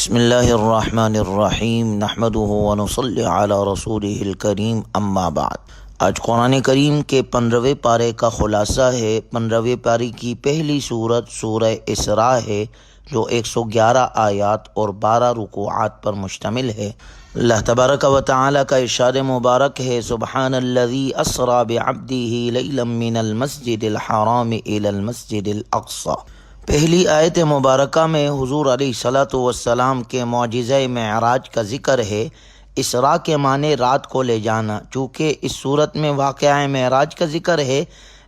بسم اللہ الرحمن الرحیم نحمده ونصلی علی رسولہ الکریم اما بعد۔ آج قرآن کریم کے 15ویں پارے کا خلاصہ ہے۔ 15ویں پارے کی پہلی سورت سورہ اسراء ہے جو 111 آیات اور 12 رکوعات پر مشتمل ہے۔ اللہ تبارک و تعالی کا ارشاد مبارک ہے، سبحان الذی اسری بعبدہ لیلا من المسجد الحرام الی المسجد الاقصی۔ پہلی آیت مبارکہ میں حضور علیہ الصلاۃ والسلام کے معجزہ معراج کا ذکر ہے۔ اسراء کے معنی رات کو لے جانا، چونکہ اس صورت میں واقعہ معراج کا ذکر ہے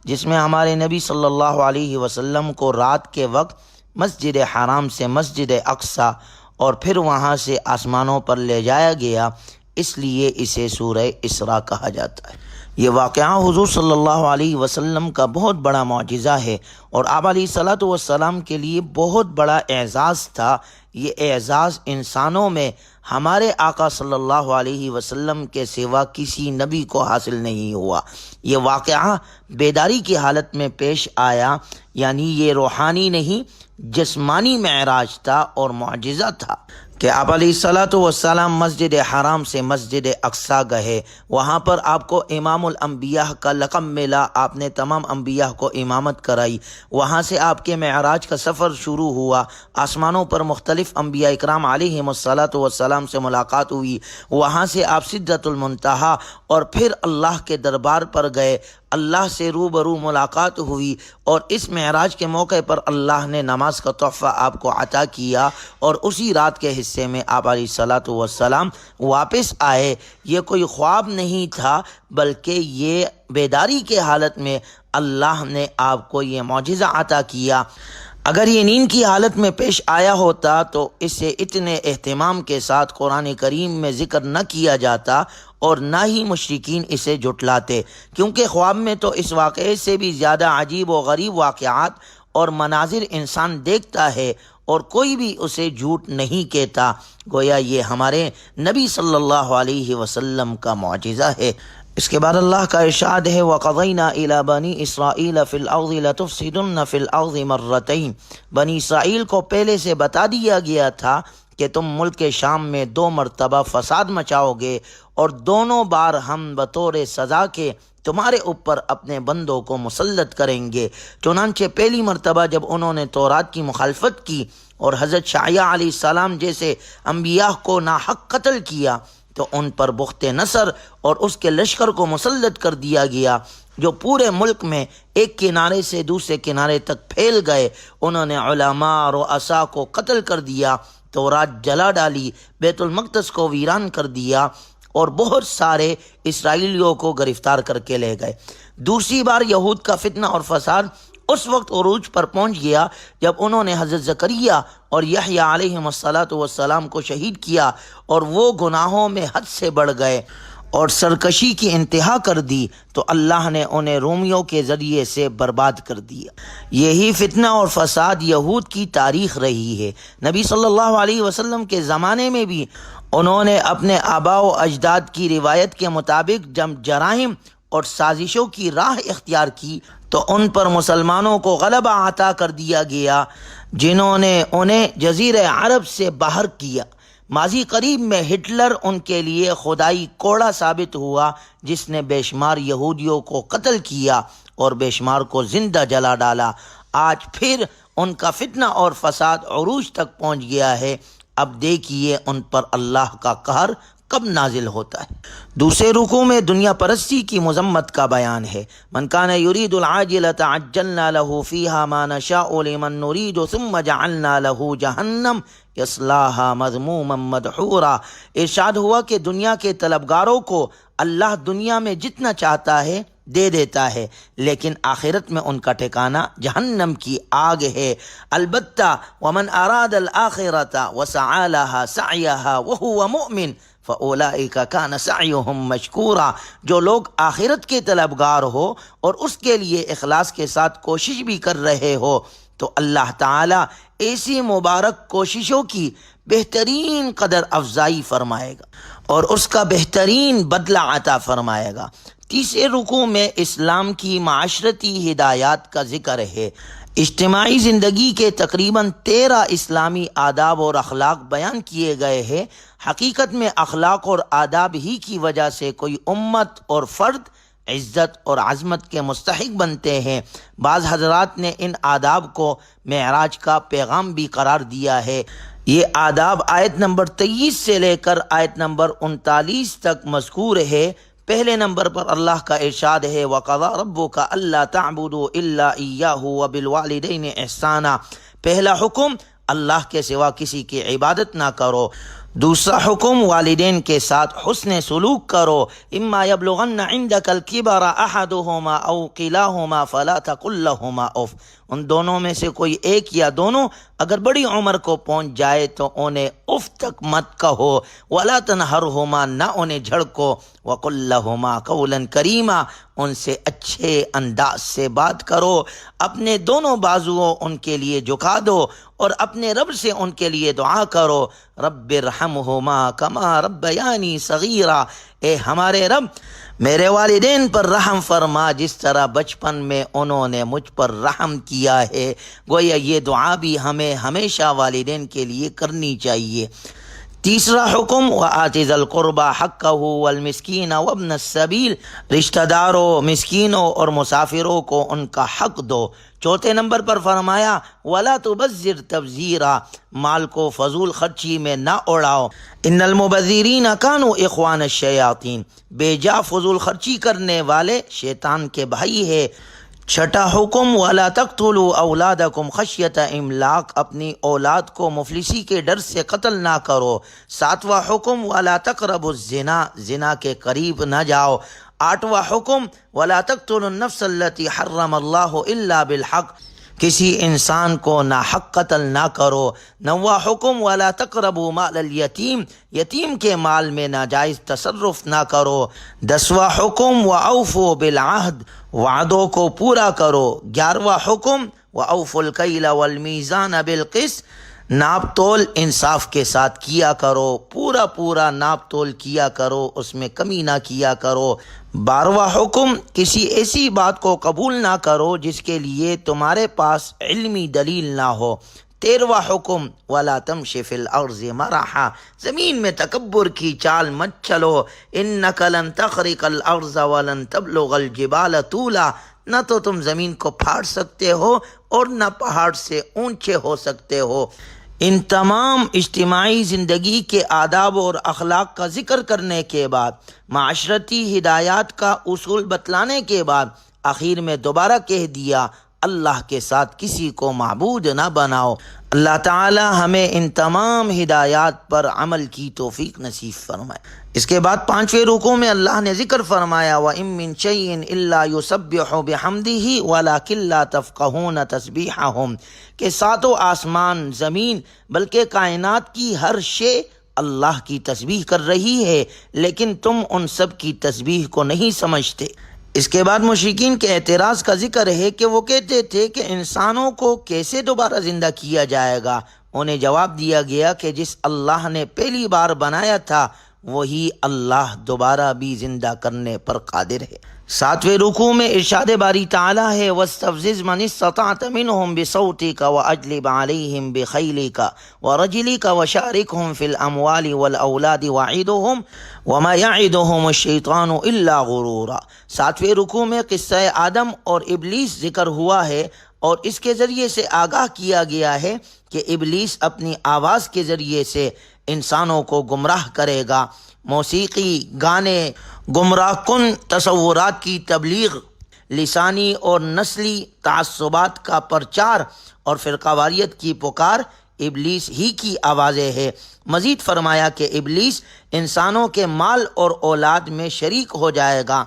جس میں ہمارے نبی صلی اللہ علیہ وسلم کو رات کے وقت مسجد حرام سے مسجد اقصی اور پھر وہاں سے آسمانوں پر لے جایا گیا، اس لیے اسے سورہ اسراء کہا جاتا ہے۔ یہ واقعہ حضور صلی اللہ علیہ وسلم کا بہت بڑا معجزہ ہے اور آپ علیہ الصلاۃ والسلام کے لیے بہت بڑا اعزاز تھا۔ یہ اعزاز انسانوں میں ہمارے آقا صلی اللہ علیہ وسلم کے سوا کسی نبی کو حاصل نہیں ہوا۔ یہ واقعہ بیداری کی حالت میں پیش آیا، یعنی یہ روحانی نہیں جسمانی معراج تھا اور معجزہ تھا کہ آپ علیہ الصلاۃ والسلام مسجد حرام سے مسجد اقصی گئے۔ وہاں پر آپ کو امام الانبیاء کا لقب ملا، آپ نے تمام انبیاء کو امامت کرائی۔ وہاں سے آپ کے معراج کا سفر شروع ہوا، آسمانوں پر مختلف انبیاء اکرام علیہم الصلاۃ والسلام سے ملاقات ہوئی۔ وہاں سے آپ سدرۃ المنتہا اور پھر اللہ کے دربار پر گئے، اللہ سے روبرو ملاقات ہوئی، اور اس معراج کے موقع پر اللہ نے نماز کا تحفہ آپ کو عطا کیا اور اسی رات کے حصے میں آپ علیہ الصلاۃ والسلام واپس آئے۔ یہ کوئی خواب نہیں تھا بلکہ یہ بیداری کے حالت میں اللہ نے آپ کو یہ معجزہ عطا کیا۔ اگر یہ نیند کی حالت میں پیش آیا ہوتا تو اسے اتنے اہتمام کے ساتھ قرآن کریم میں ذکر نہ کیا جاتا اور نہ ہی مشرکین اسے جھٹلاتے، کیونکہ خواب میں تو اس واقعے سے بھی زیادہ عجیب و غریب واقعات اور مناظر انسان دیکھتا ہے اور کوئی بھی اسے جھوٹ نہیں کہتا، گویا یہ ہمارے نبی صلی اللہ علیہ وسلم کا معجزہ ہے۔ اس کے بعد اللہ کا ارشاد ہے، وَقَضَيْنَا إِلَى بَنِي إِسْرَائِيلَ فِي الْأَرْضِ لَتُفْسِدُنَّ فِي الْأَرْضِ مَرَّتَيْنِ۔ بنی اسرائیل کو پہلے سے بتا دیا گیا تھا کہ تم ملک شام میں 2 مرتبہ فساد مچاؤ گے، اور دونوں بار ہم بطور سزا کے تمہارے اوپر اپنے بندوں کو مسلط کریں گے۔ چنانچہ پہلی مرتبہ جب انہوں نے تورات کی مخالفت کی اور حضرت شعیع علیہ السلام جیسے انبیاء کو ناحق قتل کیا تو ان پر بخت نصر اور اس کے لشکر کو مسلط کر دیا گیا، جو پورے ملک میں ایک کنارے سے دوسرے کنارے تک پھیل گئے۔ انہوں نے علماء رؤساء کو قتل کر دیا، تورات جلا ڈالی، بیت المقدس کو ویران کر دیا اور بہت سارے اسرائیلیوں کو گرفتار کر کے لے گئے۔ دوسری بار یہود کا فتنہ اور فساد اس وقت عروج پر پہنچ گیا جب انہوں نے حضرت زکریا اور یحییٰ علیہم الصلاۃ والسلام کو شہید کیا، اور وہ گناہوں میں حد سے بڑھ گئے اور سرکشی کی انتہا کر دی تو اللہ نے انہیں رومیوں کے ذریعے سے برباد کر دیا۔ یہی فتنہ اور فساد یہود کی تاریخ رہی ہے۔ نبی صلی اللہ علیہ وسلم کے زمانے میں بھی انہوں نے اپنے آباء و اجداد کی روایت کے مطابق جب جرائم اور سازشوں کی راہ اختیار کی تو ان پر مسلمانوں کو غلبہ عطا کر دیا گیا، جنہوں نے انہیں جزیرہ عرب سے باہر کیا۔ ماضی قریب میں ہٹلر ان کے لیے خدائی کوڑا ثابت ہوا، جس نے بے شمار یہودیوں کو قتل کیا اور بے شمار کو زندہ جلا ڈالا۔ آج پھر ان کا فتنہ اور فساد عروج تک پہنچ گیا ہے۔ اب دیکھیے ان پر اللہ کا قہر کب نازل ہوتا ہے۔ دوسرے رکوع میں دنیا پرستی کی مذمت کا بیان ہے۔ من کان یرید العاجلۃ عجلنا له فیہا ما نشاء لمن نرید ثم جعلنا له جہنم یصلاها مذموما مدحورا۔ ارشاد ہوا کہ دنیا کے طلبگاروں کو اللہ دنیا میں جتنا چاہتا ہے دے دیتا ہے، لیکن آخرت میں ان کا ٹھکانہ جہنم کی آگ ہے۔ البتہ ومن اراد الآخرۃ وسعى لها سعیها وهو مؤمن فاولئک کان سعیهم مشکورا۔ جو لوگ آخرت کے طلبگار ہو اور اس کے لیے اخلاص کے ساتھ کوشش بھی کر رہے ہو تو اللہ تعالیٰ ایسی مبارک کوششوں کی بہترین قدر افزائی فرمائے گا اور اس کا بہترین بدلہ عطا فرمائے گا۔ تیسرے رکوع میں اسلام کی معاشرتی ہدایات کا ذکر ہے۔ اجتماعی زندگی کے تقریباً 13 اسلامی آداب اور اخلاق بیان کیے گئے ہیں۔ حقیقت میں اخلاق اور آداب ہی کی وجہ سے کوئی امت اور فرد عزت اور عظمت کے مستحق بنتے ہیں۔ بعض حضرات نے ان آداب کو معراج کا پیغام بھی قرار دیا ہے۔ یہ آداب آیت نمبر 23 سے لے کر آیت نمبر 39 تک مذکور ہے۔ پہلے نمبر پر اللہ کا ارشاد ہے وَقَضَىٰ رَبُّكَ أَلَّا تَعْبُدُوا إِلَّا إِيَّاهُ وَبِالْوَالِدَيْنِ إِحْسَانًا۔ پہلا حکم اللہ کے سوا کسی کی عبادت نہ کرو۔ دوسرا حکم والدین کے ساتھ حسن سلوک کرو۔ اما یبلغن عندک الکبر احدہما او کلاہما فلا تقل لہما اف۔ ان دونوں میں سے کوئی ایک یا دونوں اگر بڑی عمر کو پہنچ جائے تو انہیں اف تک مت کہو۔ ولا تنہرہما، نہ انہیں جھڑکو۔ وقل لہما قولا کریما، ان سے اچھے انداز سے بات کرو۔ اپنے دونوں بازوؤں ان کے لیے جھکا دو اور اپنے رب سے ان کے لیے دعا کرو رب ارحمہما کما ربیانی صغیرا، اے ہمارے رب میرے والدین پر رحم فرما جس طرح بچپن میں انہوں نے مجھ پر رحم کیا ہے۔ گویا یہ دعا بھی ہمیں ہمیشہ والدین کے لیے کرنی چاہیے۔ تیسرا حکم وَآتِ ذَا الْقُرْبَى حَقَّهُ وَالْمِسْكِينَ وَابْنَ السَّبِيلِ، رشتہ داروں، مسکینوں اور مسافروں کو ان کا حق دو۔ چوتھے نمبر پر فرمایا وَلَا تُبَذِّرْ تَبْذِيرًا، مال کو فضول خرچی میں نہ اڑاؤ۔ ان المبذرین کانوا اخوان الشیاطین، بے جا فضول خرچی کرنے والے شیطان کے بھائی ہے۔ چھٹا حکم وَلَا تَقْتُلُوا أَوْلَادَكُمْ خَشْيَةَ إِمْلَاقٍ، اپنی اولاد کو مفلسی کے ڈر سے قتل نہ کرو۔ ساتواں حکم وَلَا تَقْرَبُوا الزِّنَا، زنا کے قریب نہ جاؤ۔ آٹھواں حکم وَلَا تَقْتُلُوا النَّفْسَ الَّتِي حَرَّمَ اللَّهُ إِلَّا بِالْحَقِّ، کسی انسان کو ناحق قتل نہ کرو۔ نواں حکم وَلَا تَقْرَبُوا مَالَ الْيَتِيمِ، یتیم کے مال میں ناجائز تصرف نہ کرو۔ 10واں حکم وَأَوْفُوا بِالْعَهْدِ، وعدوں کو پورا کرو۔ 11واں حکم وَأَوْفُوا الْكَيْلَ وَالْمِيزَانَ بِالْقِسْطِ، ناپ تول انصاف کے ساتھ کیا کرو، پورا ناپ تول کیا کرو، اس میں کمی نہ کیا کرو۔ 12واں حکم کسی ایسی بات کو قبول نہ کرو جس کے لیے تمہارے پاس علمی دلیل نہ ہو۔ 13واں حکم وَلَا تَمْشِ فِي الْأَرْضِ مَرَحًا، زمین میں تکبر کی چال مت چلو۔ إِنَّكَ لَن تَخْرِقَ الْأَرْضَ وَلَن تَبْلُغَ الْجِبَالَ طُولًا، نہ تو تم زمین کو پھاڑ سکتے ہو اور نہ پہاڑ سے اونچے ہو سکتے ہو۔ ان تمام اجتماعی زندگی کے آداب اور اخلاق کا ذکر کرنے کے بعد، معاشرتی ہدایات کا اصول بتلانے کے بعد، آخر میں دوبارہ کہہ دیا اللہ کے ساتھ کسی کو معبود نہ بناؤ۔ اللہ تعالی ہمیں ان تمام ہدایات پر عمل کی توفیق نصیب فرمائے۔ اس کے بعد 5ویں رکوع میں اللہ نے ذکر فرمایا وَإِن مِّن شَيْءٍ إِلَّا يُسَبِّحُ بِحَمْدِهِ وَلَٰكِن لَّا تَفْقَهُونَ تَسْبِيحَهُمْ، کہ ساتوں آسمان، زمین بلکہ کائنات کی ہر شے اللہ کی تسبیح کر رہی ہے لیکن تم ان سب کی تسبیح کو نہیں سمجھتے۔ اس کے بعد مشرکین کے اعتراض کا ذکر ہے کہ وہ کہتے تھے کہ انسانوں کو کیسے دوبارہ زندہ کیا جائے گا۔ انہیں جواب دیا گیا کہ جس اللہ نے پہلی بار بنایا تھا وہی اللہ دوبارہ بھی زندہ کرنے پر قادر ہے۔ 7ویں رکوع میں ارشاد باری تعالیٰ ہے وَاسْتَفْزِزْ مَنِ اسْتَطَعْتَ مِنْهُمْ بِصَوْتِكَ وَأَجْلِبْ عَلَيْهِمْ بِخَيْلِكَ وَرَجِلِكَ وَشَارِكْهُمْ فِي الْأَمْوَالِ وَالْأَوْلَادِ وَعِدْهُمْ وَمَا يَعِدُهُمُ الشَّيْطَانُ إِلَّا غُرُورًا۔ 7ویں رکوع میں قصہ آدم اور ابلیس ذکر ہوا ہے اور اس کے ذریعے سے آگاہ کیا گیا ہے کہ ابلیس اپنی آواز کے ذریعے سے انسانوں کو گمراہ کرے گا۔ موسیقی، گانے، گمراہ کن تصورات کی تبلیغ، لسانی اور نسلی تعصبات کا پرچار اور فرقہ واریت کی پکار ابلیس ہی کی آوازیں ہے۔ مزید فرمایا کہ ابلیس انسانوں کے مال اور اولاد میں شریک ہو جائے گا۔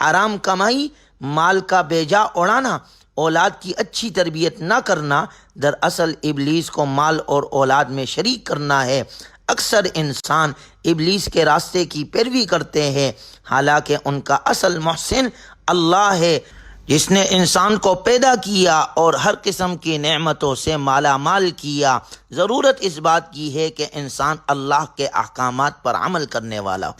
حرام کمائی، مال کا بیجا اڑانا، اولاد کی اچھی تربیت نہ کرنا دراصل ابلیس کو مال اور اولاد میں شریک کرنا ہے۔ اکثر انسان ابلیس کے راستے کی پیروی کرتے ہیں حالانکہ ان کا اصل محسن اللہ ہے جس نے انسان کو پیدا کیا اور ہر قسم کی نعمتوں سے مالا مال کیا۔ ضرورت اس بات کی ہے کہ انسان اللہ کے احکامات پر عمل کرنے والا۔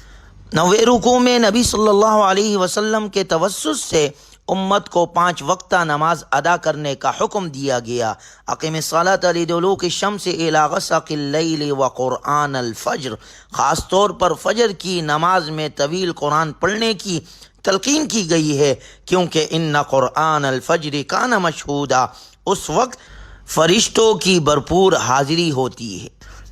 9ویں رکوع میں نبی صلی اللہ علیہ وسلم کے توسط سے امت کو 5 وقتہ نماز ادا کرنے کا حکم دیا گیا۔ اقیم الصلاۃ لدلوک الشمس الی غسق اللیل وقرآن الفجر، خاص طور پر فجر کی نماز میں طویل قرآن پڑھنے کی تلقین کی گئی ہے، کیونکہ ان قرآن الفجر کان مشہودا، اس وقت فرشتوں کی بھرپور حاضری ہوتی ہے۔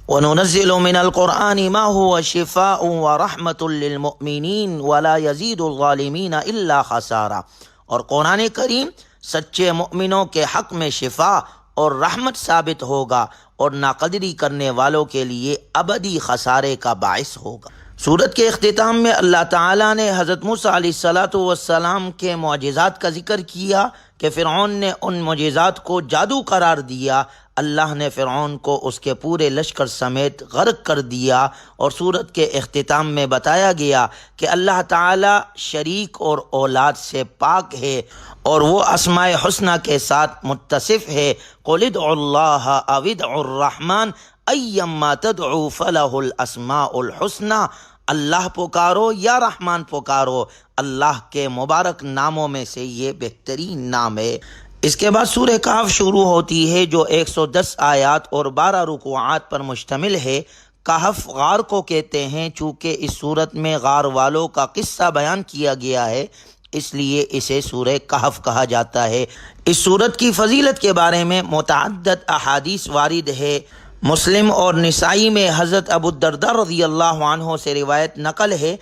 وَنُنَزِّلُ مِنَ الْقُرْآنِ مَا هُوَ شِفَاءٌ وَرَحْمَةٌ لِّلْمُؤْمِنِينَ وَلَا يَزِيدُ الظَّالِمِينَ إِلَّا خَسَارًا، اور قرآن کریم سچے مؤمنوں کے حق میں شفا اور رحمت ثابت ہوگا اور ناقدری کرنے والوں کے لیے ابدی خسارے کا باعث ہوگا۔ سورت کے اختتام میں اللہ تعالیٰ نے حضرت موسیٰ علیہ السلام کے معجزات کا ذکر کیا کہ فرعون نے ان معجزات کو جادو قرار دیا۔ اللہ نے فرعون کو اس کے پورے لشکر سمیت غرق کر دیا، اور سورت کے اختتام میں بتایا گیا کہ اللہ تعالیٰ شریک اور اولاد سے پاک ہے اور وہ اسماء حسنہ کے ساتھ متصف ہے۔ قُلِ ادْعُوا اللَّهَ أَوِ ادْعُوا الرَّحْمَٰنَ أَيَّمَّا تَدْعُوا فَلَهُ الْأَسْمَاءُ الْحُسْنَىٰ، اللہ پکارو یا رحمان پکارو، اللہ کے مبارک ناموں میں سے یہ بہترین نام ہے۔ اس کے بعد سورہ کہف شروع ہوتی ہے جو 110 آیات اور 12 رکوعات پر مشتمل ہے۔ کہف غار کو کہتے ہیں، چونکہ اس صورت میں غار والوں کا قصہ بیان کیا گیا ہے، اس لیے اسے سورہ کہف کہا جاتا ہے۔ اس سورت کی فضیلت کے بارے میں متعدد احادیث وارد ہے۔ مسلم اور نسائی میں حضرت ابو الدرداء رضی اللہ عنہ سے روایت نقل ہے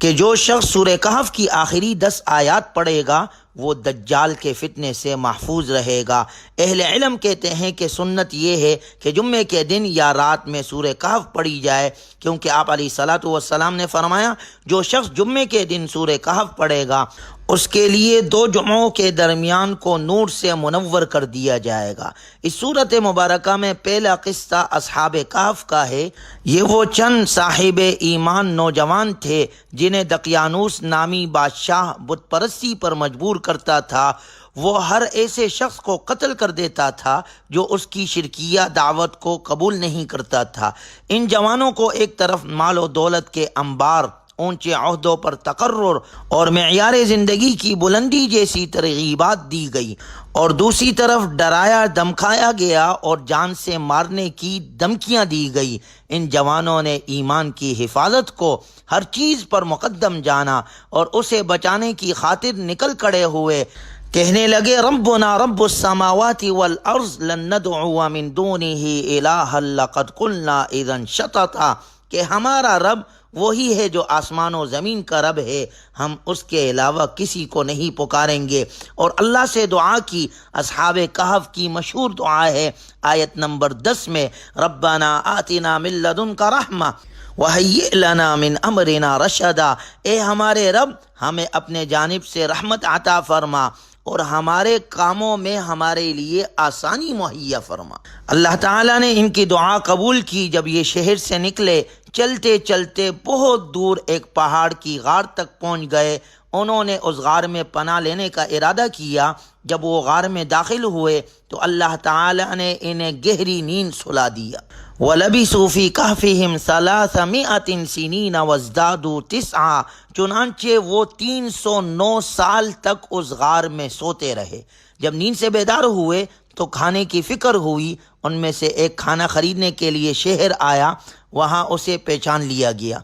کہ جو شخص سورہ کہف کی آخری 10 آیات پڑھے گا وہ دجال کے فتنے سے محفوظ رہے گا۔ اہل علم کہتے ہیں کہ سنت یہ ہے کہ جمعے کے دن یا رات میں سورہ کہف پڑھی جائے، کیونکہ آپ علیہ الصلاۃ والسلام نے فرمایا جو شخص جمعے کے دن سورہ کہف پڑھے گا اس کے لیے 2 جمعوں کے درمیان کو نور سے منور کر دیا جائے گا۔ اس صورت مبارکہ میں پہلا قصہ اصحاب کہف کا ہے۔ یہ وہ چند صاحب ایمان نوجوان تھے جنہیں دقیانوس نامی بادشاہ بت پرستی پر مجبور کرتا تھا۔ وہ ہر ایسے شخص کو قتل کر دیتا تھا جو اس کی شرکیہ دعوت کو قبول نہیں کرتا تھا۔ ان جوانوں کو ایک طرف مال و دولت کے انبار، اونچے عہدوں پر تقرر اور معیار زندگی کی بلندی جیسی ترغیبات دی گئی، اور دوسری طرف ڈرایا دھمکایا گیا اور جان سے مارنے کی دھمکیاں دی گئی۔ ان جوانوں نے ایمان کی حفاظت کو ہر چیز پر مقدم جانا اور اسے بچانے کی خاطر نکل کھڑے ہوئے، کہنے لگے ربنا رب السماوات والارض لن ندعو من دونه الہا لقد قلنا اذا شططا، کہ ہمارا رب وہی ہے جو آسمان و زمین کا رب ہے، ہم اس کے علاوہ کسی کو نہیں پکاریں گے۔ اور اللہ سے دعا کی۔ اصحاب کہف کی مشہور دعا ہے آیت نمبر 10 میں ربنا آتنا من لدنک رحمہ وہیئ لنا من امرنا رشدا، اے ہمارے رب ہمیں اپنے جانب سے رحمت عطا فرما اور ہمارے کاموں میں ہمارے لیے آسانی مہیا فرما۔ اللہ تعالیٰ نے ان کی دعا قبول کی۔ جب یہ شہر سے نکلے، چلتے چلتے بہت دور ایک پہاڑ کی غار تک پہنچ گئے۔ انہوں نے اس غار میں پناہ لینے کا ارادہ کیا۔ جب وہ غار میں داخل ہوئے تو اللہ تعالیٰ نے انہیں گہری نیند سلا دیا۔ وَلَبِثُوا فِي كَهْفِهِمْ 300 سِنِينَ وَازْدَادُوا 9، چنانچہ وہ 309 سال تک اس غار میں سوتے رہے۔ جب نیند سے بیدار ہوئے تو کھانے کی فکر ہوئی۔ ان میں سے ایک کھانا خریدنے کے لیے شہر آیا، وہاں اسے پہچان لیا گیا۔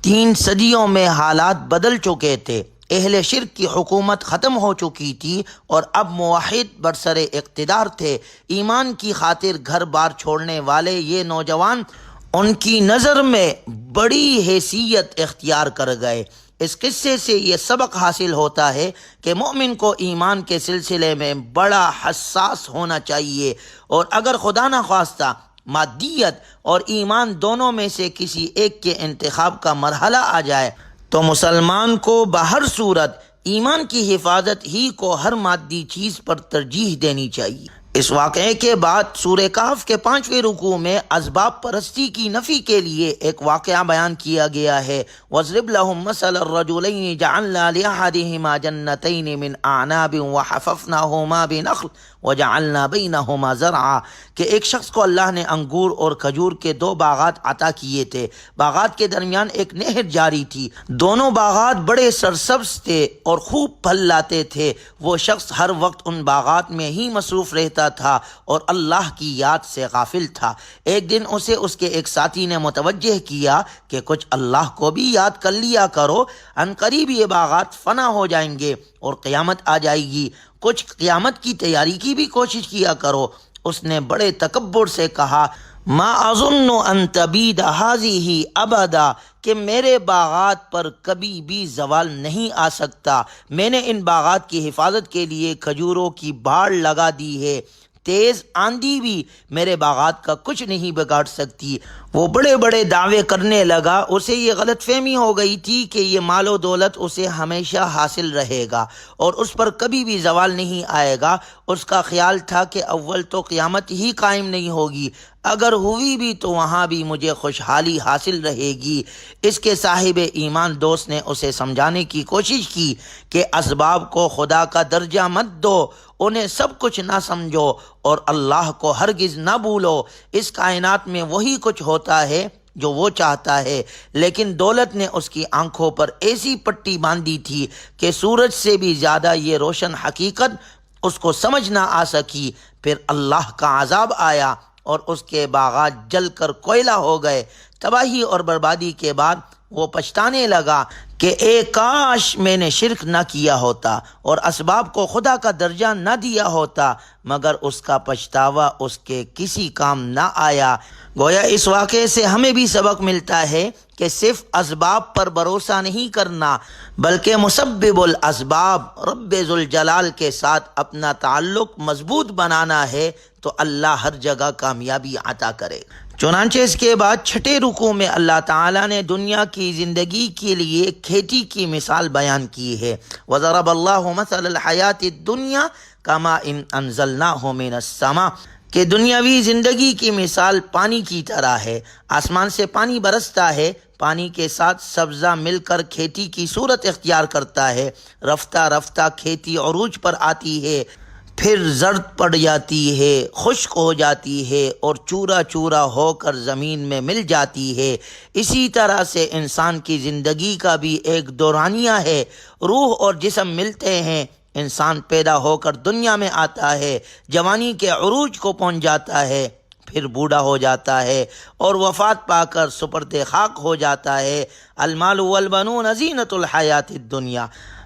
3 صدیوں میں حالات بدل چکے تھے۔ اہل شرک کی حکومت ختم ہو چکی تھی اور اب موحد برسر اقتدار تھے۔ ایمان کی خاطر گھر بار چھوڑنے والے یہ نوجوان ان کی نظر میں بڑی حیثیت اختیار کر گئے۔ اس قصے سے یہ سبق حاصل ہوتا ہے کہ مومن کو ایمان کے سلسلے میں بڑا حساس ہونا چاہیے، اور اگر خدا نخواستہ مادیت اور ایمان دونوں میں سے کسی ایک کے انتخاب کا مرحلہ آ جائے تو مسلمان کو بہر صورت ایمان کی حفاظت ہی کو ہر مادی چیز پر ترجیح دینی چاہیے۔ اس واقعے کے بعد سورہ کہف کے 5ویں رکوع میں اسباب پرستی کی نفی کے لیے ایک واقعہ بیان کیا گیا ہے۔ وَاضْرِبْ لَهُم مَّثَلَ الرَّجُلَيْنِ جَعَلْنَا لِأَحَدِهِمَا جَنَّتَيْنِ مِنْ أَعْنَابٍ وَحَفَفْنَاهُمَا بِنَخْلٍ وَجَعَلْنَا بَيْنَهُمَا زَرْعًا کہ ایک شخص کو اللہ نے انگور اور کھجور کے 2 باغات عطا کیے تھے۔ باغات کے درمیان ایک نہر جاری تھی، دونوں باغات بڑے سرسبز تھے اور خوب پھل لاتے تھے۔ وہ شخص ہر وقت ان باغات میں ہی مصروف رہتا تھا اور اللہ کی یاد سے غافل تھا۔ ایک دن اسے اس کے ایک ساتھی نے متوجہ کیا کہ کچھ اللہ کو بھی یاد کر لیا کرو، عنقریب یہ باغات فنا ہو جائیں گے اور قیامت آ جائے گی، کچھ قیامت کی تیاری کی بھی کوشش کیا کرو۔ اس نے بڑے تکبر سے کہا، ما اظن ان تبید هذه ابدا کہ میرے باغات پر کبھی بھی زوال نہیں آ سکتا۔ میں نے ان باغات کی حفاظت کے لیے کھجوروں کی باڑ لگا دی ہے، تیز آندھی بھی میرے باغات کا کچھ نہیں بگاڑ سکتی۔ وہ بڑے بڑے دعوے کرنے لگا۔ اسے یہ غلط فہمی ہو گئی تھی کہ یہ مال و دولت اسے ہمیشہ حاصل رہے گا اور اس پر کبھی بھی زوال نہیں آئے گا۔ اس کا خیال تھا کہ اول تو قیامت ہی قائم نہیں ہوگی، اگر ہوئی بھی تو وہاں بھی مجھے خوشحالی حاصل رہے گی۔ اس کے صاحب ایمان دوست نے اسے سمجھانے کی کوشش کی کہ اسباب کو خدا کا درجہ مت دو، انہیں سب کچھ نہ سمجھو اور اللہ کو ہرگز نہ بھولو۔ اس کائنات میں وہی کچھ ہوتا ہے جو وہ چاہتا ہے، لیکن دولت نے اس کی آنکھوں پر ایسی پٹی باندھی تھی کہ سورج سے بھی زیادہ یہ روشن حقیقت اس کو سمجھ نہ آ سکی۔ پھر اللہ کا عذاب آیا اور اس کے باغات جل کر کوئلہ ہو گئے۔ تباہی اور بربادی کے بعد وہ پچھتانے لگا کہ اے کاش میں نے شرک نہ کیا ہوتا اور اسباب کو خدا کا درجہ نہ دیا ہوتا، مگر اس کا پچھتاوا اس کے کسی کام نہ آیا۔ گویا اس واقعے سے ہمیں بھی سبق ملتا ہے کہ صرف اسباب پر بھروسہ نہیں کرنا، بلکہ مسبب الاسباب رب ذوالجلال کے ساتھ اپنا تعلق مضبوط بنانا ہے تو اللہ ہر جگہ کامیابی عطا کرے۔ چنانچہ اس کے بعد 6 رکوع میں اللہ تعالیٰ نے دنیا کی زندگی کے لیے کھیتی کی مثال بیان کی ہے۔ وَضَرَبَ اللَّهُ مَثَلَ الْحَيَاةِ الدُّنْيَا كَمَاءٍ أَنزَلْنَاهُ مِنَ السَّمَاءِ کہ دنیاوی زندگی کی مثال پانی کی طرح ہے۔ آسمان سے پانی برستا ہے، پانی کے ساتھ سبزہ مل کر کھیتی کی صورت اختیار کرتا ہے۔ رفتہ رفتہ کھیتی عروج پر آتی ہے، پھر زرد پڑ جاتی ہے، خشک ہو جاتی ہے اور چورا چورا ہو کر زمین میں مل جاتی ہے۔ اسی طرح سے انسان کی زندگی کا بھی ایک دورانیہ ہے، روح اور جسم ملتے ہیں، انسان پیدا ہو کر دنیا میں آتا ہے، جوانی کے عروج کو پہنچ جاتا ہے، پھر بوڑھا ہو جاتا ہے اور وفات پا کر سپرد خاک ہو جاتا ہے۔ المال والبنون زینۃ الحیات الدنیا،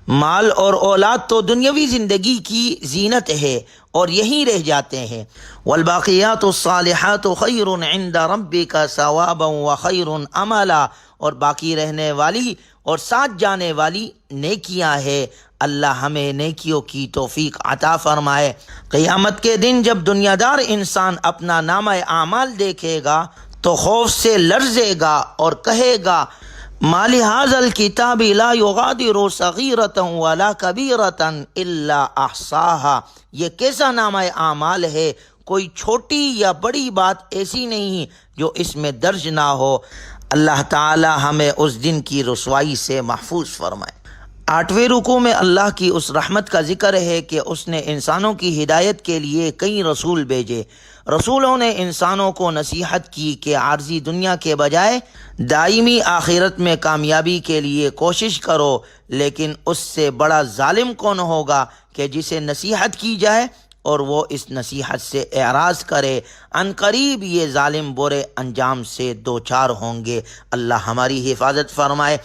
مال اور اولاد تو دنیاوی زندگی کی زینت ہے اور یہیں رہ جاتے ہیں۔ والباقیات الصالحات خیر عند ربک ثوابا وخیر املا، اور باقی رہنے والی اور ساتھ جانے والی نیکیاں ہے۔ اللہ ہمیں نیکیوں کی توفیق عطا فرمائے۔ قیامت کے دن جب دنیا دار انسان اپنا نامہ اعمال دیکھے گا تو خوف سے لرزے گا اور کہے گا، ما لهذا الكتاب لا يغادر صغیرۃ ولا کبیرۃ الا احصاها، یہ کیسا نامہ اعمال ہے، کوئی چھوٹی یا بڑی بات ایسی نہیں جو اس میں درج نہ ہو۔ اللہ تعالی ہمیں اس دن کی رسوائی سے محفوظ فرمائے۔ 8ویں رکوع میں اللہ کی اس رحمت کا ذکر ہے کہ اس نے انسانوں کی ہدایت کے لیے کئی رسول بھیجے۔ رسولوں نے انسانوں کو نصیحت کی کہ عارضی دنیا کے بجائے دائمی آخرت میں کامیابی کے لیے کوشش کرو، لیکن اس سے بڑا ظالم کون ہوگا کہ جسے نصیحت کی جائے اور وہ اس نصیحت سے اعراض کرے۔ عنقریب یہ ظالم برے انجام سے دوچار ہوں گے۔ اللہ ہماری حفاظت فرمائے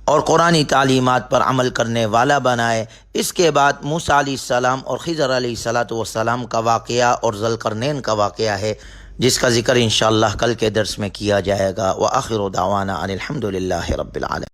اور قرآنی تعلیمات پر عمل کرنے والا بنائے۔ اس کے بعد موسیٰ علیہ السلام اور خضر علیہ السلام کا واقعہ اور ذوالقرنین کا واقعہ ہے، جس کا ذکر انشاءاللہ کل کے درس میں کیا جائے گا۔ وآخر دعوانا ان الحمد للہ رب العالمین۔